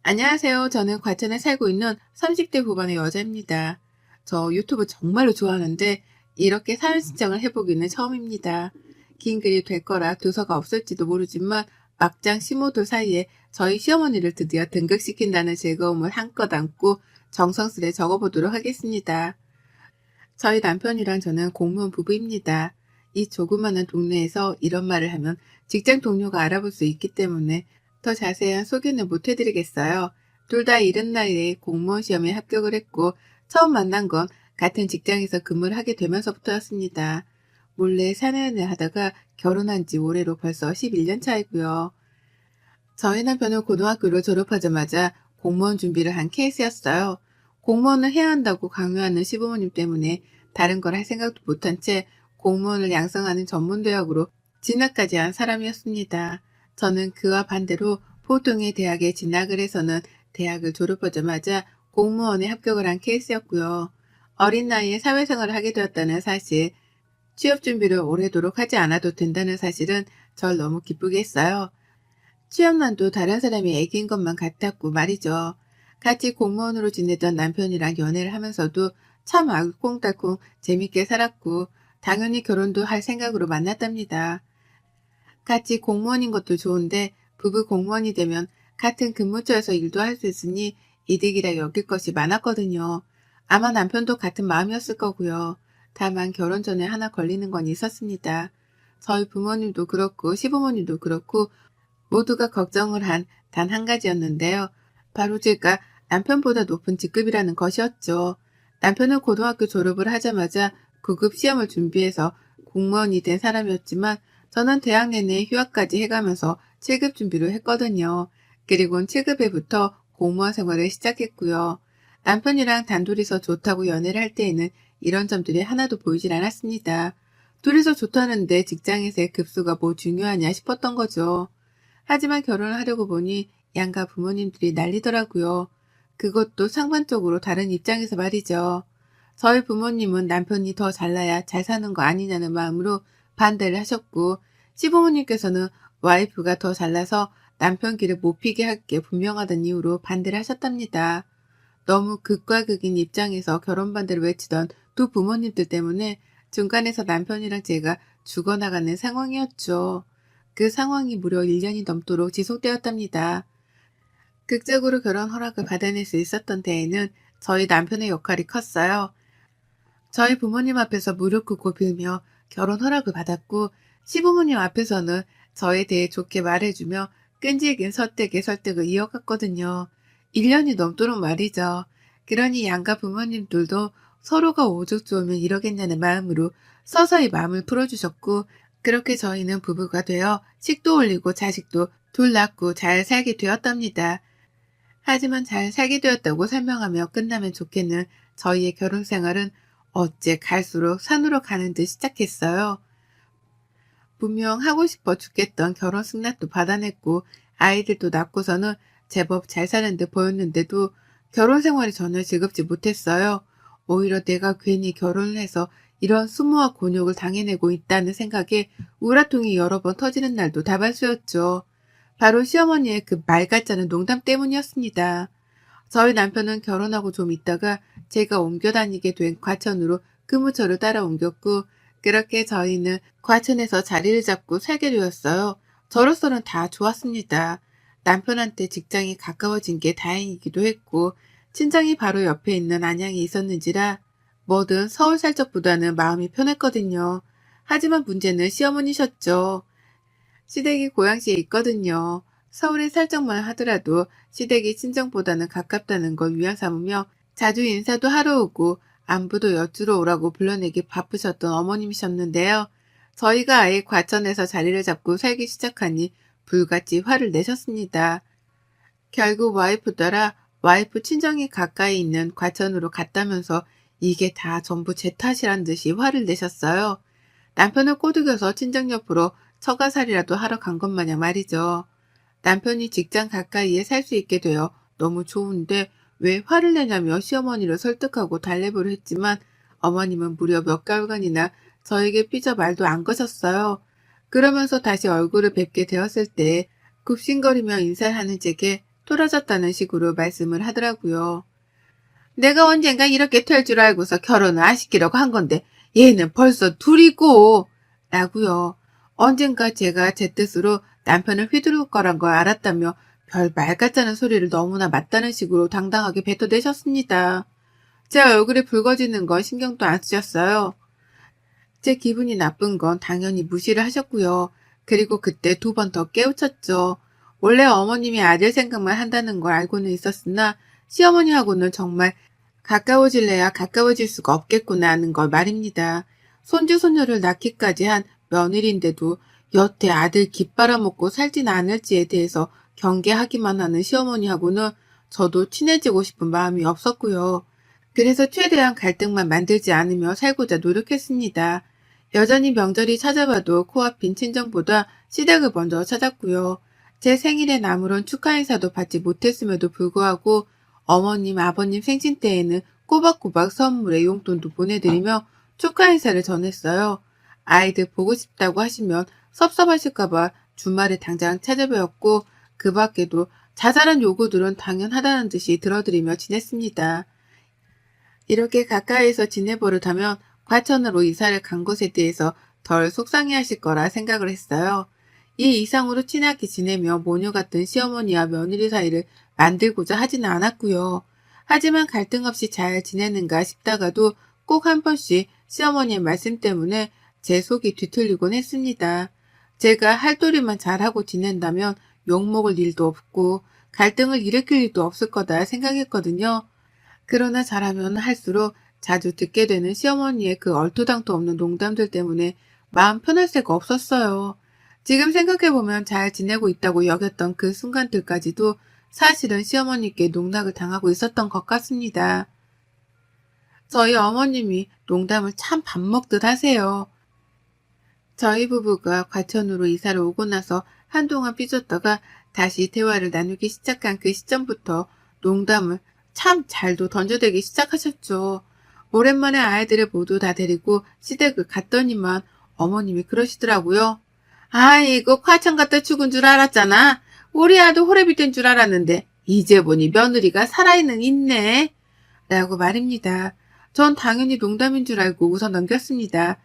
안녕하세요. 저는 과천에 살고 있는 30대 후반의 여자입니다. 저 유튜브 정말로 좋아하는데 이렇게 사연 신청을 해보기는 처음입니다. 긴 글이 될 거라 도서가 없을지도 모르지만 막장 시모들 사이에 저희 시어머니를 드디어 등극시킨다는 즐거움을 한껏 안고 정성스레 적어보도록 하겠습니다. 저희 남편이랑 저는 공무원 부부입니다. 이 조그마한 동네에서 이런 말을 하면 직장 동료가 알아볼 수 있기 때문에 더 자세한 소개는 못 해드리겠어요. 둘 다 이른 나이에 공무원 시험에 합격을 했고 처음 만난 건 같은 직장에서 근무를 하게 되면서부터였습니다. 몰래 사내연애 하다가 결혼한 지 올해로 벌써 11년 차이고요. 저희 남편은 고등학교를 졸업하자마자 공무원 준비를 한 케이스였어요. 공무원을 해야 한다고 강요하는 시부모님 때문에 다른 걸 할 생각도 못한 채 공무원을 양성하는 전문대학으로 진학까지 한 사람이었습니다. 저는 그와 반대로 보통의 대학에 진학을 해서는 대학을 졸업하자마자 공무원에 합격을 한 케이스였고요. 어린 나이에 사회생활을 하게 되었다는 사실, 취업 준비를 오래도록 하지 않아도 된다는 사실은 절 너무 기쁘게 했어요. 취업난도 다른 사람이 애기인 것만 같았고 말이죠. 같이 공무원으로 지내던 남편이랑 연애를 하면서도 참 알콩달콩 재밌게 살았고 당연히 결혼도 할 생각으로 만났답니다. 같이 공무원인 것도 좋은데 부부 공무원이 되면 같은 근무처에서 일도 할 수 있으니 이득이라 여길 것이 많았거든요. 아마 남편도 같은 마음이었을 거고요. 다만 결혼 전에 하나 걸리는 건 있었습니다. 저희 부모님도 그렇고 시부모님도 그렇고 모두가 걱정을 한 단 한 가지였는데요. 바로 제가 남편보다 높은 직급이라는 것이었죠. 남편은 고등학교 졸업을 하자마자 9급 시험을 준비해서 공무원이 된 사람이었지만 저는 대학 내내 휴학까지 해가면서 7급 준비를 했거든요. 그리고는 7급에부터 공무원 생활을 시작했고요. 남편이랑 단둘이서 좋다고 연애를 할 때에는 이런 점들이 하나도 보이질 않았습니다. 둘이서 좋다는데 직장에서의 급수가 뭐 중요하냐 싶었던 거죠. 하지만 결혼을 하려고 보니 양가 부모님들이 난리더라고요. 그것도 상반적으로 다른 입장에서 말이죠. 저희 부모님은 남편이 더 잘나야 잘 사는 거 아니냐는 마음으로 반대를 하셨고, 시부모님께서는 와이프가 더 잘나서 남편 길을 못 피게 할 게 분명하다는 이유로 반대를 하셨답니다. 너무 극과 극인 입장에서 결혼 반대를 외치던 두 부모님들 때문에 중간에서 남편이랑 제가 죽어나가는 상황이었죠. 그 상황이 무려 1년이 넘도록 지속되었답니다. 극적으로 결혼 허락을 받아낼 수 있었던 데에는 저희 남편의 역할이 컸어요. 저희 부모님 앞에서 무릎 꿇고 빌며 결혼 허락을 받았고 시부모님 앞에서는 저에 대해 좋게 말해주며 끈질긴 설득에 설득을 이어갔거든요. 1년이 넘도록 말이죠. 그러니 양가 부모님들도 서로가 오죽 좋으면 이러겠냐는 마음으로 서서히 마음을 풀어주셨고 그렇게 저희는 부부가 되어 식도 올리고 자식도 둘 낳고 잘 살게 되었답니다. 하지만 잘 살게 되었다고 설명하며 끝나면 좋겠는 저희의 결혼 생활은 어째 갈수록 산으로 가는 듯 시작했어요. 분명 하고 싶어 죽겠던 결혼 승낙도 받아냈고 아이들도 낳고서는 제법 잘 사는 듯 보였는데도 결혼 생활이 전혀 즐겁지 못했어요. 오히려 내가 괜히 결혼을 해서 이런 수모와 곤욕을 당해내고 있다는 생각에 우라통이 여러 번 터지는 날도 다반수였죠. 바로 시어머니의 그 말 같지 않은 농담 때문이었습니다. 저희 남편은 결혼하고 좀 있다가 제가 옮겨 다니게 된 과천으로 근무처를 따라 옮겼고 그렇게 저희는 과천에서 자리를 잡고 살게 되었어요. 저로서는 다 좋았습니다. 남편한테 직장이 가까워진 게 다행이기도 했고 친정이 바로 옆에 있는 안양에 있었는지라 뭐든 서울 살 적보다는 마음이 편했거든요. 하지만 문제는 시어머니셨죠. 시댁이 고양시에 있거든요. 서울에 살짝만 하더라도 시댁이 친정보다는 가깝다는 걸 위안 삼으며 자주 인사도 하러 오고 안부도 여쭈러 오라고 불러내기 바쁘셨던 어머님이셨는데요. 저희가 아예 과천에서 자리를 잡고 살기 시작하니 불같이 화를 내셨습니다. 결국 와이프 따라 와이프 친정이 가까이 있는 과천으로 갔다면서 이게 다 전부 제 탓이란 듯이 화를 내셨어요. 남편을 꼬드겨서 친정 옆으로 처가살이라도 하러 간 것 마냥 말이죠. 남편이 직장 가까이에 살 수 있게 되어 너무 좋은데 왜 화를 내냐며 시어머니를 설득하고 달래보려 했지만 어머님은 무려 몇 개월간이나 저에게 삐져 말도 안 거셨어요. 그러면서 다시 얼굴을 뵙게 되었을 때 굽신거리며 인사를 하는 제게 토라졌다는 식으로 말씀을 하더라고요. 내가 언젠가 이렇게 될 줄 알고서 결혼을 안 시키려고 한 건데 얘는 벌써 둘이고 라고요. 언젠가 제가 제 뜻으로 남편을 휘두를 거란 걸 알았다며 별 말 같자는 소리를 너무나 맞다는 식으로 당당하게 뱉어내셨습니다. 제 얼굴이 붉어지는 건 신경도 안 쓰셨어요. 제 기분이 나쁜 건 당연히 무시를 하셨고요. 그리고 그때 2번 더 깨우쳤죠. 원래 어머님이 아들 생각만 한다는 걸 알고는 있었으나 시어머니하고는 정말 가까워질래야 가까워질 수가 없겠구나 하는 걸 말입니다. 손주 손녀를 낳기까지 한 며느리인데도 여태 아들 깃빨아먹고 살진 않을지에 대해서 경계하기만 하는 시어머니하고는 저도 친해지고 싶은 마음이 없었고요. 그래서 최대한 갈등만 만들지 않으며 살고자 노력했습니다. 여전히 명절이 찾아봐도 코앞인 친정보다 시댁을 먼저 찾았고요. 제 생일엔 아무런 축하 인사도 받지 못했음에도 불구하고 어머님, 아버님 생신 때에는 꼬박꼬박 선물에 용돈도 보내드리며 축하 인사를 전했어요. 아이들 보고 싶다고 하시면 섭섭하실까봐 주말에 당장 찾아뵈었고 그 밖에도 자잘한 요구들은 당연하다는 듯이 들어드리며 지냈습니다. 이렇게 가까이에서 지내버릇하면 과천으로 이사를 간 것에 대해서 덜 속상해하실 거라 생각을 했어요. 이 이상으로 친하게 지내며 모녀 같은 시어머니와 며느리 사이를 만들고자 하지는 않았고요. 하지만 갈등 없이 잘 지내는가 싶다가도 꼭 한 번씩 시어머니의 말씀 때문에 제 속이 뒤틀리곤 했습니다. 제가 할도리만 잘하고 지낸다면 욕먹을 일도 없고 갈등을 일으킬 일도 없을 거다 생각했거든요. 그러나 잘하면 할수록 자주 듣게 되는 시어머니의 그 얼토당토 없는 농담들 때문에 마음 편할 새가 없었어요. 지금 생각해보면 잘 지내고 있다고 여겼던 그 순간들까지도 사실은 시어머니께 농락을 당하고 있었던 것 같습니다. 저희 어머님이 농담을 참 밥 먹듯 하세요. 저희 부부가 과천으로 이사를 오고 나서 한동안 삐졌다가 다시 대화를 나누기 시작한 그 시점부터 농담을 참 잘도 던져대기 시작하셨죠. 오랜만에 아이들을 모두 다 데리고 시댁을 갔더니만 어머님이 그러시더라고요. 아이고 과천 갔다 죽은 줄 알았잖아. 우리 아들 호래비 된 줄 알았는데 이제 보니 며느리가 살아있는 있네. 라고 말입니다. 전 당연히 농담인 줄 알고 웃어 넘겼습니다.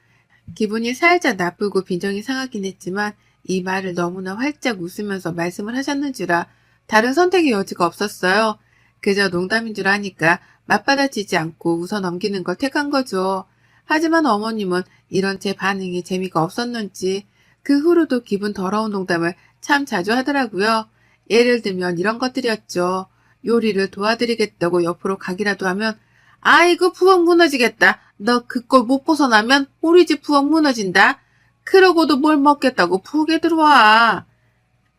기분이 살짝 나쁘고 빈정이 상하긴 했지만 이 말을 너무나 활짝 웃으면서 말씀을 하셨는지라 다른 선택의 여지가 없었어요. 그저 농담인 줄 아니까 맞받아치지 않고 웃어 넘기는 걸 택한 거죠. 하지만 어머님은 이런 제 반응이 재미가 없었는지 그 후로도 기분 더러운 농담을 참 자주 하더라고요. 예를 들면 이런 것들이었죠. 요리를 도와드리겠다고 옆으로 가기라도 하면 아이고 부엌 무너지겠다. 너 그 꼴 못 벗어나면 우리 집 부엌 무너진다. 그러고도 뭘 먹겠다고 부엌에 들어와.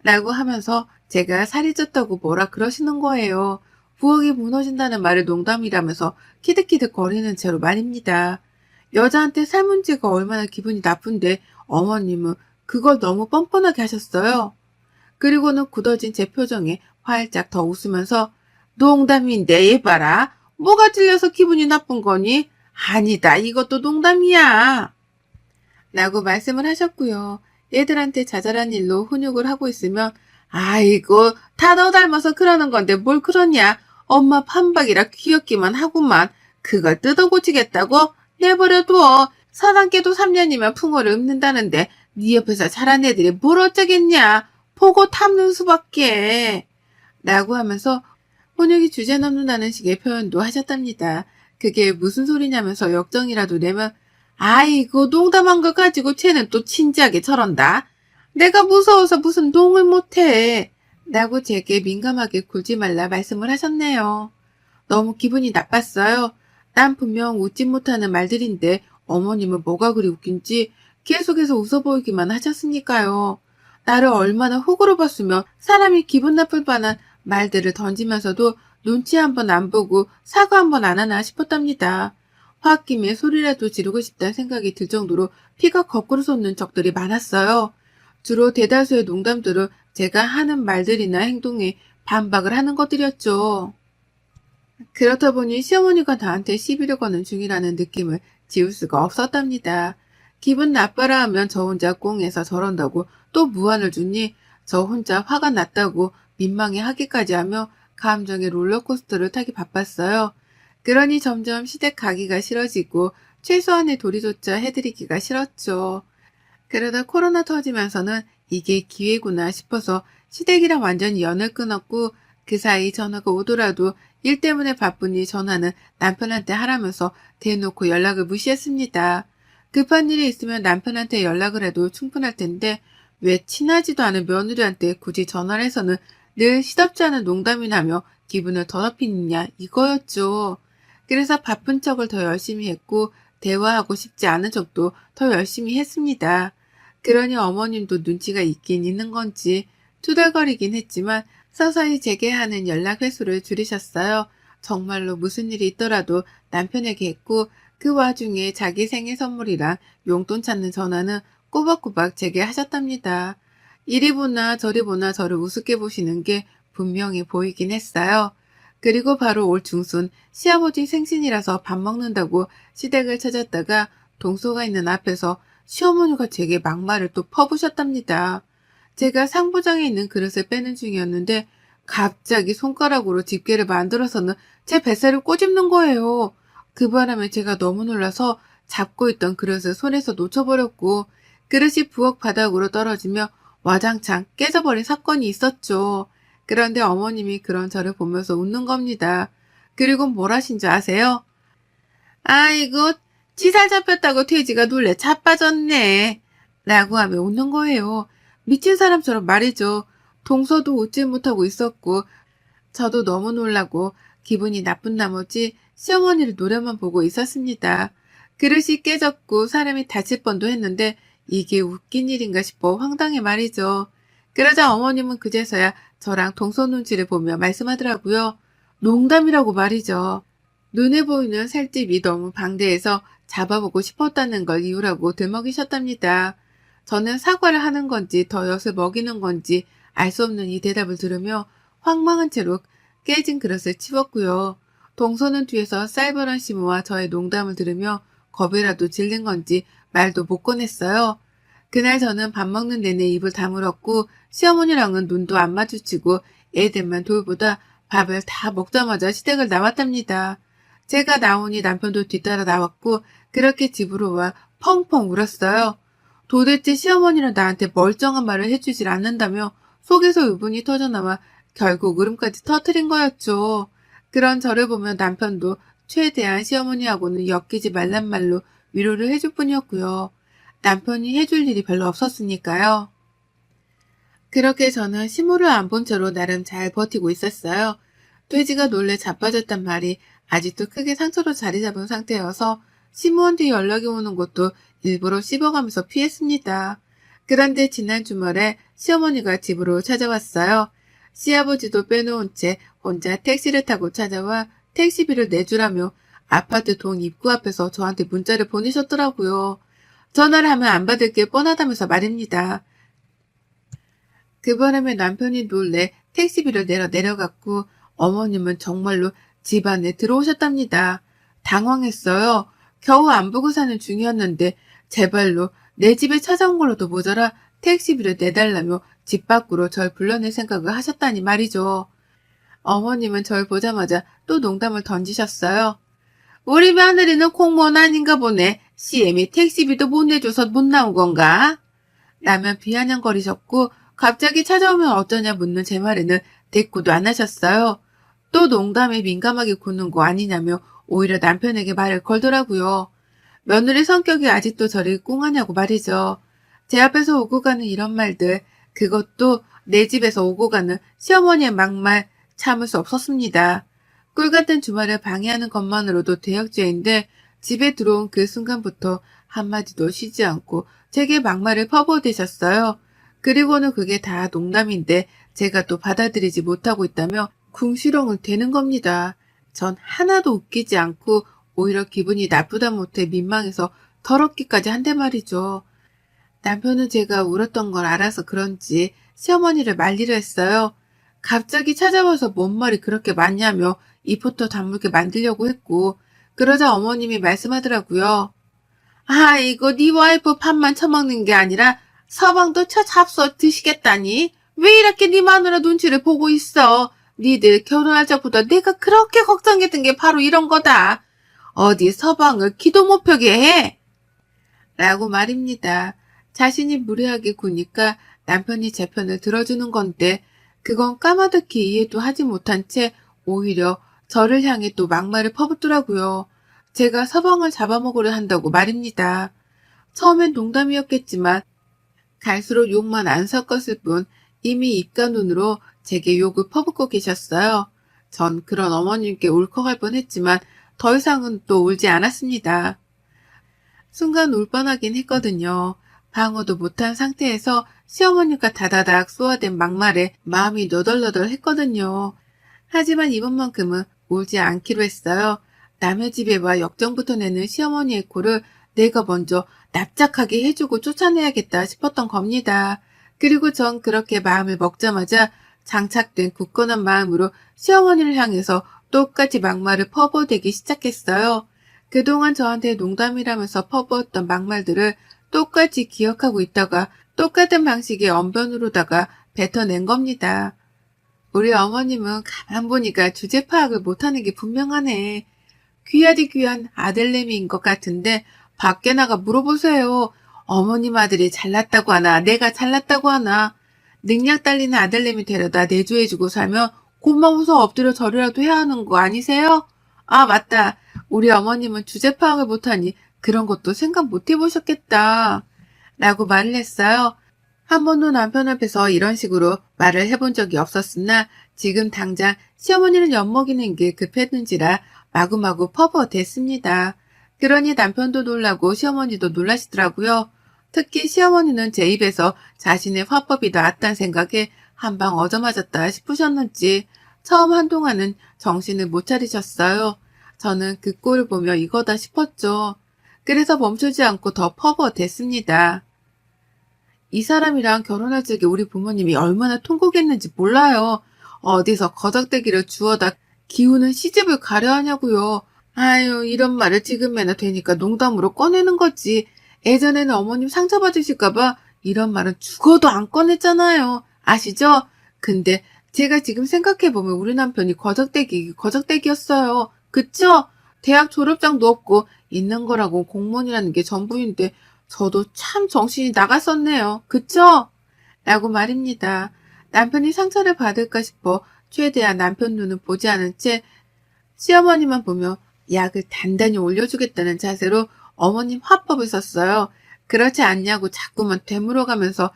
라고 하면서 제가 살이 쪘다고 뭐라 그러시는 거예요. 부엌이 무너진다는 말을 농담이라면서 키득키득 거리는 채로 말입니다. 여자한테 삶은 지가 얼마나 기분이 나쁜데 어머님은 그걸 너무 뻔뻔하게 하셨어요. 그리고는 굳어진 제 표정에 활짝 더 웃으면서 농담인데 얘 봐라. 뭐가 찔려서 기분이 나쁜 거니? 아니다. 이것도 농담이야. 라고 말씀을 하셨고요. 얘들한테 자잘한 일로 훈육을 하고 있으면 아이고 다 너 닮아서 그러는 건데 뭘 그러냐. 엄마 판박이라 귀엽기만 하구만. 그걸 뜯어고치겠다고? 내버려둬. 사단깨도 3년이면 풍어를 읊는다는데 네 옆에서 자란 애들이 뭘 어쩌겠냐. 보고 탐는 수밖에. 라고 하면서 훈육이 주제넘는다는 식의 표현도 하셨답니다. 그게 무슨 소리냐면서 역정이라도 내면 아이고 농담한 거 가지고 쟤는 또 진지하게 저런다. 내가 무서워서 무슨 농을 못해. 라고 제게 민감하게 굴지 말라 말씀을 하셨네요. 너무 기분이 나빴어요. 난 분명 웃지 못하는 말들인데 어머님은 뭐가 그리 웃긴지 계속해서 웃어 보이기만 하셨으니까요. 나를 얼마나 호구로 봤으면 사람이 기분 나쁠 뻔한 말들을 던지면서도 눈치 한번 안 보고 사과 한번 안 하나 싶었답니다. 홧김에 소리라도 지르고 싶다는 생각이 들 정도로 피가 거꾸로 솟는 적들이 많았어요. 주로 대다수의 농담들은 제가 하는 말들이나 행동에 반박을 하는 것들이었죠. 그렇다 보니 시어머니가 나한테 시비를 거는 중이라는 느낌을 지울 수가 없었답니다. 기분 나빠라 하면 저 혼자 꽁해서 저런다고 또 무안을 주니 저 혼자 화가 났다고 민망해하기까지 하며 감정의 롤러코스터를 타기 바빴어요. 그러니 점점 시댁 가기가 싫어지고 최소한의 도리조차 해드리기가 싫었죠. 그러다 코로나 터지면서는 이게 기회구나 싶어서 시댁이랑 완전히 연을 끊었고 그 사이 전화가 오더라도 일 때문에 바쁘니 전화는 남편한테 하라면서 대놓고 연락을 무시했습니다. 급한 일이 있으면 남편한테 연락을 해도 충분할 텐데 왜 친하지도 않은 며느리한테 굳이 전화를 해서는 늘 시덥지 않은 농담이나 하며 기분을 더럽히느냐 이거였죠. 그래서 바쁜 척을 더 열심히 했고 대화하고 싶지 않은 척도 더 열심히 했습니다. 그러니 어머님도 눈치가 있긴 있는 건지 투덜거리긴 했지만 서서히 제게 하는 연락 횟수를 줄이셨어요. 정말로 무슨 일이 있더라도 남편에게 했고 그 와중에 자기 생일 선물이랑 용돈 찾는 전화는 꼬박꼬박 제게 하셨답니다. 이리 보나 저리 보나 저를 우습게 보시는 게 분명히 보이긴 했어요. 그리고 바로 올 중순 시아버지 생신이라서 밥 먹는다고 시댁을 찾았다가 동서가 있는 앞에서 시어머니가 제게 막말을 또 퍼부셨답니다. 제가 상부장에 있는 그릇을 빼는 중이었는데 갑자기 손가락으로 집게를 만들어서는 제 뱃살을 꼬집는 거예요. 그 바람에 제가 너무 놀라서 잡고 있던 그릇을 손에서 놓쳐버렸고 그릇이 부엌 바닥으로 떨어지며 와장창 깨져버린 사건이 있었죠. 그런데 어머님이 그런 저를 보면서 웃는 겁니다. 그리고 뭘 하신 줄 아세요? 아이고, 치살 잡혔다고 돼지가 놀래 자빠졌네. 라고 하며 웃는 거예요. 미친 사람처럼 말이죠. 동서도 웃지 못하고 있었고 저도 너무 놀라고 기분이 나쁜 나머지 시어머니를 노려만 보고 있었습니다. 그릇이 깨졌고 사람이 다칠 뻔도 했는데 이게 웃긴 일인가 싶어 황당해 말이죠. 그러자 어머님은 그제서야 저랑 동서 눈치를 보며 말씀하더라고요. 농담이라고 말이죠. 눈에 보이는 살집이 너무 방대해서 잡아보고 싶었다는 걸 이유라고 들먹이셨답니다. 저는 사과를 하는 건지 더 엿을 먹이는 건지 알 수 없는 이 대답을 들으며 황망한 채로 깨진 그릇을 치웠고요. 동서는 뒤에서 쌀벌한 시모와 저의 농담을 들으며 겁이라도 질린 건지 말도 못 꺼냈어요. 그날 저는 밥 먹는 내내 입을 다물었고 시어머니랑은 눈도 안 마주치고 애들만 돌보다 밥을 다 먹자마자 시댁을 나왔답니다. 제가 나오니 남편도 뒤따라 나왔고 그렇게 집으로 와 펑펑 울었어요. 도대체 시어머니는 나한테 멀쩡한 말을 해주질 않는다며 속에서 유분이 터져나와 결국 울음까지 터뜨린 거였죠. 그런 저를 보면 남편도 최대한 시어머니하고는 엮이지 말란 말로 위로를 해줄 뿐이었고요. 남편이 해줄 일이 별로 없었으니까요. 그렇게 저는 시무를 안 본 채로 나름 잘 버티고 있었어요. 돼지가 놀래 자빠졌단 말이 아직도 크게 상처로 자리 잡은 상태여서 시무한테 연락이 오는 것도 일부러 씹어가면서 피했습니다. 그런데 지난 주말에 시어머니가 집으로 찾아왔어요. 시아버지도 빼놓은 채 혼자 택시를 타고 찾아와 택시비를 내주라며 아파트 동 입구 앞에서 저한테 문자를 보내셨더라고요. 전화를 하면 안 받을 게 뻔하다면서 말입니다. 그 바람에 남편이 놀래 택시비를 내려갔고 어머님은 정말로 집 안에 들어오셨답니다. 당황했어요. 겨우 안 보고 사는 중이었는데 제발로 내 집에 찾아온 걸로도 모자라 택시비를 내달라며 집 밖으로 절 불러낼 생각을 하셨다니 말이죠. 어머님은 절 보자마자 또 농담을 던지셨어요. 우리 며느리는 공무원 아닌가 보네. CM이 택시비도 못 내줘서 못 나온 건가? 라며 비아냥거리셨고 갑자기 찾아오면 어쩌냐 묻는 제 말에는 대꾸도 안 하셨어요. 또 농담에 민감하게 구는 거 아니냐며 오히려 남편에게 말을 걸더라고요. 며느리 성격이 아직도 저를 꿍하냐고 말이죠. 제 앞에서 오고 가는 이런 말들, 그것도 내 집에서 오고 가는 시어머니의 막말 참을 수 없었습니다. 꿀같은 주말을 방해하는 것만으로도 대역죄인데 집에 들어온 그 순간부터 한마디도 쉬지 않고 제게 막말을 퍼부어대셨어요. 그리고는 그게 다 농담인데 제가 또 받아들이지 못하고 있다며 궁시렁을 대는 겁니다. 전 하나도 웃기지 않고 오히려 기분이 나쁘다 못해 민망해서 더럽기까지 한대 말이죠. 남편은 제가 울었던 걸 알아서 그런지 시어머니를 말리려 했어요. 갑자기 찾아와서 뭔 말이 그렇게 많냐며 입부터 다물게 만들려고 했고 그러자 어머님이 말씀하더라고요. 아이고 네 와이프 밥만 처먹는 게 아니라 서방도 쳐 잡숴 드시겠다니 왜 이렇게 네 마누라 눈치를 보고 있어? 니들 결혼할 적부터 내가 그렇게 걱정했던 게 바로 이런 거다. 어디 서방을 기도 못 펴게 해? 라고 말입니다. 자신이 무례하게 구니까 남편이 제 편을 들어주는 건데 그건 까마득히 이해도 하지 못한 채 오히려 저를 향해 또 막말을 퍼붓더라고요. 제가 서방을 잡아먹으려 한다고 말입니다. 처음엔 농담이었겠지만 갈수록 욕만 안 섞었을 뿐 이미 입과 눈으로 제게 욕을 퍼붓고 계셨어요. 전 그런 어머님께 울컥할 뻔했지만 더 이상은 또 울지 않았습니다. 순간 울 뻔하긴 했거든요. 방어도 못한 상태에서 시어머니가 다다닥 쏘아댄 막말에 마음이 너덜너덜 했거든요. 하지만 이번만큼은 울지 않기로 했어요. 남의 집에 와 역정부터 내는 시어머니의 코를 내가 먼저 납작하게 해주고 쫓아내야겠다 싶었던 겁니다. 그리고 전 그렇게 마음을 먹자마자 장착된 굳건한 마음으로 시어머니를 향해서 똑같이 막말을 퍼부어대기 시작했어요. 그동안 저한테 농담이라면서 퍼부었던 막말들을 똑같이 기억하고 있다가 똑같은 방식의 언변으로다가 뱉어낸 겁니다. 우리 어머님은 가만 보니까 주제 파악을 못하는 게 분명하네. 귀하디 귀한 아들내미인 것 같은데 밖에 나가 물어보세요. 어머님 아들이 잘났다고 하나 내가 잘났다고 하나. 능력 딸리는 아들내미 데려다 내조해주고 살면 고마워서 엎드려 절이라도 해야 하는 거 아니세요? 아 맞다. 우리 어머님은 주제 파악을 못하니 그런 것도 생각 못 해보셨겠다. 라고 말을 했어요. 한 번도 남편 앞에서 이런 식으로 말을 해본 적이 없었으나 지금 당장 시어머니를 엿먹이는 게 급했는지라 마구마구 퍼부어댔습니다. 그러니 남편도 놀라고 시어머니도 놀라시더라고요. 특히 시어머니는 제 입에서 자신의 화법이 나왔다는 생각에 한방 얻어맞았다 싶으셨는지 처음 한동안은 정신을 못 차리셨어요. 저는 그 꼴을 보며 이거다 싶었죠. 그래서 멈추지 않고 더 퍼부어댔습니다. 이 사람이랑 결혼할 적에 우리 부모님이 얼마나 통곡했는지 몰라요. 어디서 거적대기를 주워다 기우는 시집을 가려 하냐고요. 아유 이런 말을 지금에나 되니까 농담으로 꺼내는 거지. 예전에는 어머님 상처받으실까봐 이런 말은 죽어도 안 꺼냈잖아요. 아시죠? 근데 제가 지금 생각해보면 우리 남편이 거적대기였어요. 그쵸? 대학 졸업장도 없고 있는 거라고 공무원이라는 게 전부인데 저도 참 정신이 나갔었네요. 그쵸? 라고 말입니다. 남편이 상처를 받을까 싶어 최대한 남편 눈은 보지 않은 채 시어머니만 보며 약을 단단히 올려주겠다는 자세로 어머님 화법을 썼어요. 그렇지 않냐고 자꾸만 되물어가면서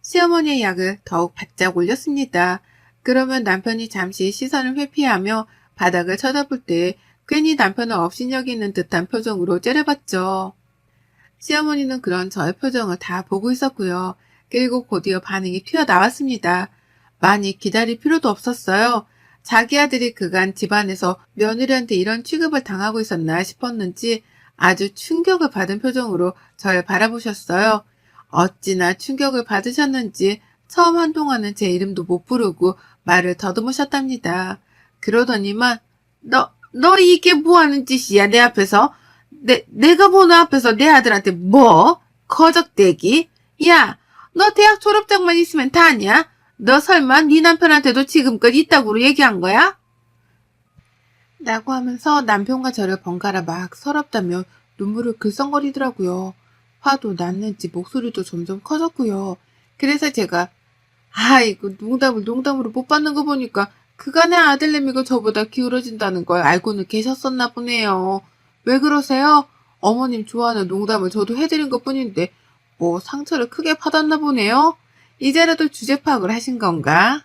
시어머니의 약을 더욱 바짝 올렸습니다. 그러면 남편이 잠시 시선을 회피하며 바닥을 쳐다볼 때 괜히 남편을 업신여기는 듯한 표정으로 째려봤죠. 시어머니는 그런 저의 표정을 다 보고 있었고요. 그리고 곧이어 반응이 튀어나왔습니다. 많이 기다릴 필요도 없었어요. 자기 아들이 그간 집안에서 며느리한테 이런 취급을 당하고 있었나 싶었는지 아주 충격을 받은 표정으로 저를 바라보셨어요. 어찌나 충격을 받으셨는지 처음 한동안은 제 이름도 못 부르고 말을 더듬으셨답니다. 그러더니만 너 이게 뭐하는 짓이야 내 앞에서? 내가 보는 앞에서 내 아들한테 뭐? 거적대기? 야, 너 대학 졸업장만 있으면 다냐? 너 설마 네 남편한테도 지금껏 있다고 얘기한 거야? 라고 하면서 남편과 저를 번갈아 막 서럽다며 눈물을 글썽거리더라고요. 화도 났는지 목소리도 점점 커졌고요. 그래서 제가 아이고 농담으로 못 받는 거 보니까 그간의 아들내미가 저보다 기울어진다는 걸 알고는 계셨었나 보네요. 왜 그러세요? 어머님 좋아하는 농담을 저도 해드린 것뿐인데 뭐 상처를 크게 받았나 보네요. 이제라도 주제 파악을 하신 건가?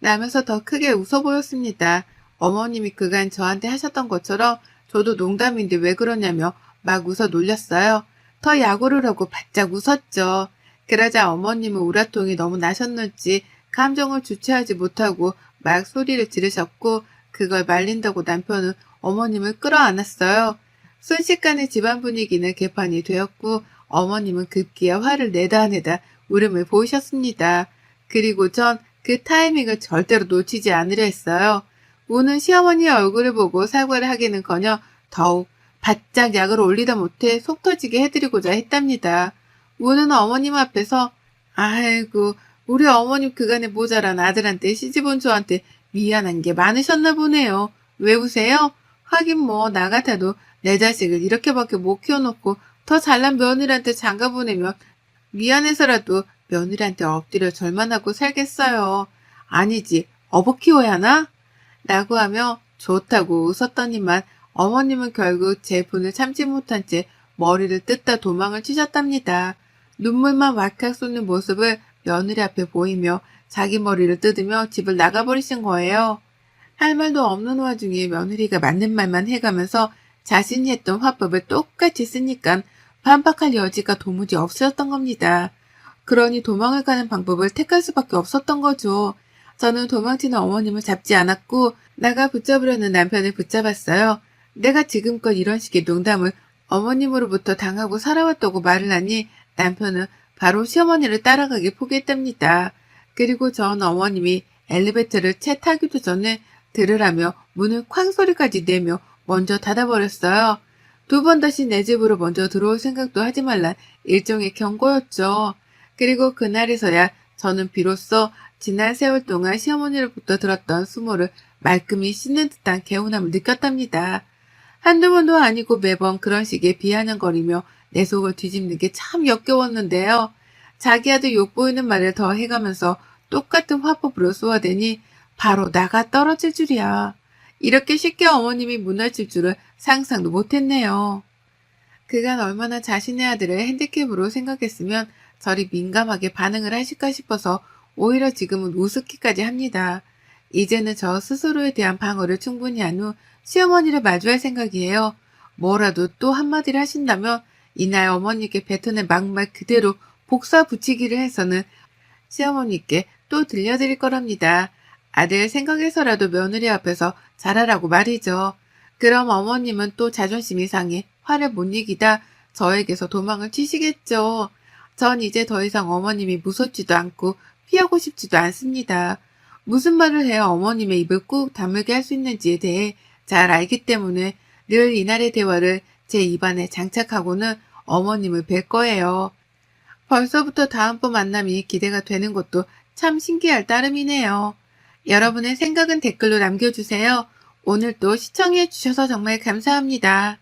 라면서 더 크게 웃어 보였습니다. 어머님이 그간 저한테 하셨던 것처럼 저도 농담인데 왜 그러냐며 막 웃어 놀렸어요. 더 야구를 하고 바짝 웃었죠. 그러자 어머님은 우라통이 너무 나셨는지 감정을 주체하지 못하고 막 소리를 지르셨고 그걸 말린다고 남편은 어머님을 끌어안았어요. 순식간에 집안 분위기는 개판이 되었고 어머님은 급기야 화를 내다 울음을 보이셨습니다. 그리고 전 그 타이밍을 절대로 놓치지 않으려 했어요. 우는 시어머니의 얼굴을 보고 사과를 하기는커녕 더욱 바짝 약을 올리다 못해 속 터지게 해드리고자 했답니다. 우는 어머님 앞에서 아이고 우리 어머님 그간에 모자란 아들한테 시집온 저한테 미안한 게 많으셨나 보네요. 왜 우세요? 하긴 뭐 나 같아도 내 자식을 이렇게밖에 못 키워놓고 더 잘난 며느리한테 장가 보내면 미안해서라도 며느리한테 엎드려 절만 하고 살겠어요. 아니지, 어버 키워야 하나? 라고 하며 좋다고 웃었더니만 어머님은 결국 제 분을 참지 못한 채 머리를 뜯다 도망을 치셨답니다. 눈물만 왈칵 쏟는 모습을 며느리 앞에 보이며 자기 머리를 뜯으며 집을 나가버리신 거예요. 할 말도 없는 와중에 며느리가 맞는 말만 해가면서 자신이 했던 화법을 똑같이 쓰니까 반박할 여지가 도무지 없었던 겁니다. 그러니 도망을 가는 방법을 택할 수밖에 없었던 거죠. 저는 도망치는 어머님을 잡지 않았고 나가 붙잡으려는 남편을 붙잡았어요. 내가 지금껏 이런 식의 농담을 어머님으로부터 당하고 살아왔다고 말을 하니 남편은 바로 시어머니를 따라가기 포기했답니다. 그리고 전 어머님이 엘리베이터를 채 타기도 전에 들으라며 문을 쾅 소리까지 내며 먼저 닫아버렸어요. 두 번 다시 내 집으로 먼저 들어올 생각도 하지 말란 일종의 경고였죠. 그리고 그날에서야 저는 비로소 지난 세월 동안 시어머니로부터 들었던 수모를 말끔히 씻는 듯한 개운함을 느꼈답니다. 한두 번도 아니고 매번 그런 식의 비아냥거리며 내 속을 뒤집는 게 참 역겨웠는데요. 자기 아들 욕보이는 말을 더 해가면서 똑같은 화법으로 쏘아대니 바로 나가 떨어질 줄이야. 이렇게 쉽게 어머님이 무너질 줄을 상상도 못했네요. 그간 얼마나 자신의 아들을 핸디캡으로 생각했으면 저리 민감하게 반응을 하실까 싶어서 오히려 지금은 우습기까지 합니다. 이제는 저 스스로에 대한 방어를 충분히 한 후 시어머니를 마주할 생각이에요. 뭐라도 또 한마디를 하신다면 이날 어머니께 뱉어낸 막말 그대로 복사 붙이기를 해서는 시어머니께 또 들려드릴 거랍니다. 아들 생각해서라도 며느리 앞에서 잘하라고 말이죠. 그럼 어머님은 또 자존심이 상해 화를 못 이기다 저에게서 도망을 치시겠죠. 전 이제 더 이상 어머님이 무섭지도 않고 피하고 싶지도 않습니다. 무슨 말을 해야 어머님의 입을 꾹 다물게 할 수 있는지에 대해 잘 알기 때문에 늘 이날의 대화를 제 입안에 장착하고는 어머님을 뵐 거예요. 벌써부터 다음번 만남이 기대가 되는 것도 참 신기할 따름이네요. 여러분의 생각은 댓글로 남겨주세요. 오늘도 시청해 주셔서 정말 감사합니다.